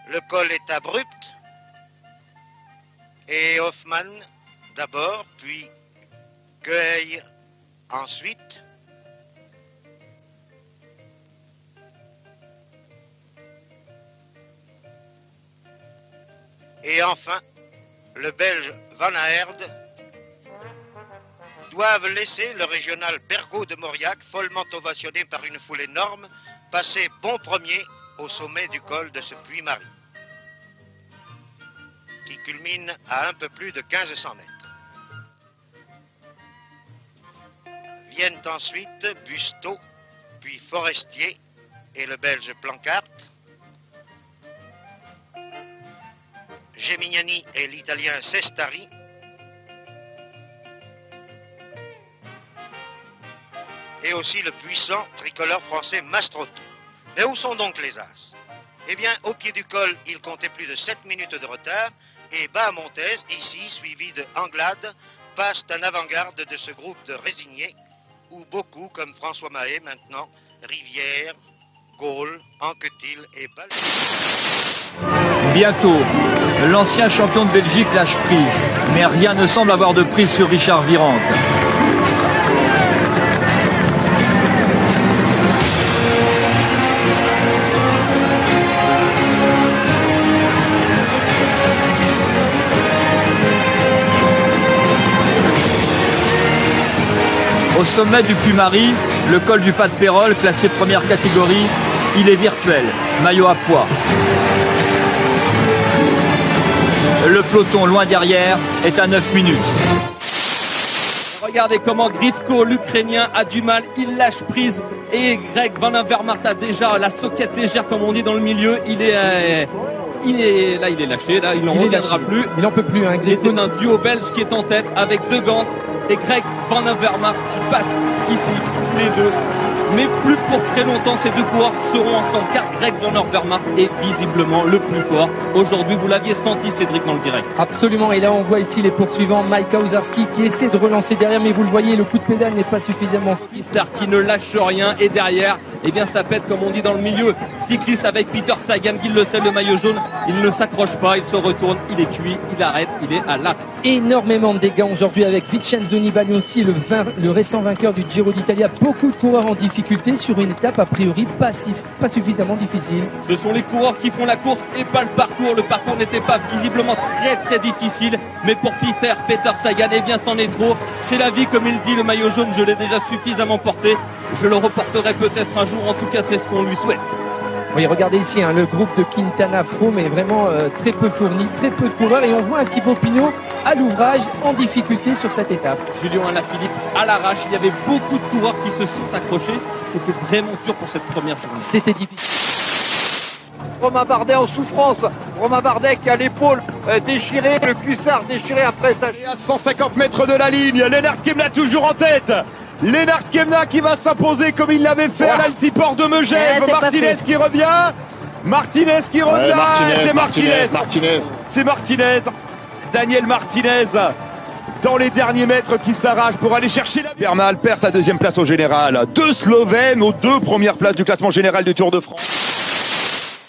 le col est abrupt et Hoffmann d'abord, puis Queuille ensuite. Et enfin, le Belge Van Aert doivent laisser le régional Bergaud de Mauriac, follement ovationné par une foule énorme, passer bon premier au sommet du col de ce Puy-Marie, qui culmine à un peu plus de 1500 mètres. Viennent ensuite Busteau, puis Forestier et le Belge Plancart, Gemignani et l'Italien Sestari, et aussi le puissant tricolore français Mastrotto. Mais où sont donc les As? Eh bien, au pied du col, ils comptaient plus de 7 minutes de retard, et Bas-Montez, ici, suivi de Anglade, passent en avant-garde de ce groupe de résignés, où beaucoup, comme François Mahé maintenant, Rivière, Gaulle, Anquetil et Bal. Bientôt, l'ancien champion de Belgique lâche prise, mais rien ne semble avoir de prise sur Richard Virenque. Au sommet du Puy-Marie, le col du Pas de Pérol, classé première catégorie, il est virtuel, maillot à pois. Le peloton loin derrière est à 9 minutes. Regardez comment Grifko, l'Ukrainien, a du mal, il lâche prise. Et Greg Van Avermaet a déjà la soquette légère, comme on dit dans le milieu. Il est lâché, là, il n'en reviendra plus. Il n'en peut plus, hein, Et c'est un duo belge qui est en tête avec De Gant et Greg Van Avermaet qui passent ici, tous les deux. Mais plus pour très longtemps, ces deux coureurs seront ensemble, car Greg Van Avermaet est visiblement le plus fort. Aujourd'hui, vous l'aviez senti, Cédric, dans le direct. Absolument, et là on voit ici les poursuivants, Mike Kauzarski qui essaie de relancer derrière, mais vous le voyez, le coup de pédale n'est pas suffisamment fort. Star qui ne lâche rien, et derrière, eh bien ça pète comme on dit dans le milieu. Cycliste avec Peter Sagan, qui le sait, le maillot jaune, il ne s'accroche pas, il se retourne, il est cuit, il arrête, il est à l'arrêt. Énormément de dégâts aujourd'hui avec Vincenzo Nibali aussi, le récent vainqueur du Giro d'Italia. Beaucoup de coureurs en difficulté sur une étape a priori pas suffisamment difficile. Ce sont les coureurs qui font la course et pas le parcours. Le parcours n'était pas visiblement très difficile, mais pour Peter Sagan, eh bien c'en est trop. C'est la vie, comme il dit, le maillot jaune, je l'ai déjà suffisamment porté. Je le reporterai peut-être un jour, en tout cas c'est ce qu'on lui souhaite. Oui, regardez ici, hein, le groupe de Quintana Froome est vraiment très peu fourni, très peu de coureurs, et on voit un Thibaut Pinot à l'ouvrage en difficulté sur cette étape. Julien Alaphilippe à l'arrache, il y avait beaucoup de coureurs qui se sont accrochés. C'était vraiment dur pour cette première journée. C'était difficile. Romain Bardet en souffrance. Romain Bardet qui a l'épaule déchirée, le cuissard déchiré après sa... Et à 150 mètres de la ligne, Lennart Kemna toujours en tête. Lennart Kemna qui va s'imposer comme il l'avait fait à l'Altiport de Megève. Martinez qui revient. Martinez qui revient. C'est Martinez. C'est Martinez. Daniel Martinez dans les derniers mètres qui s'arrache pour aller chercher la... Bernal perd sa deuxième place au général. Deux Slovènes aux deux premières places du classement général du Tour de France.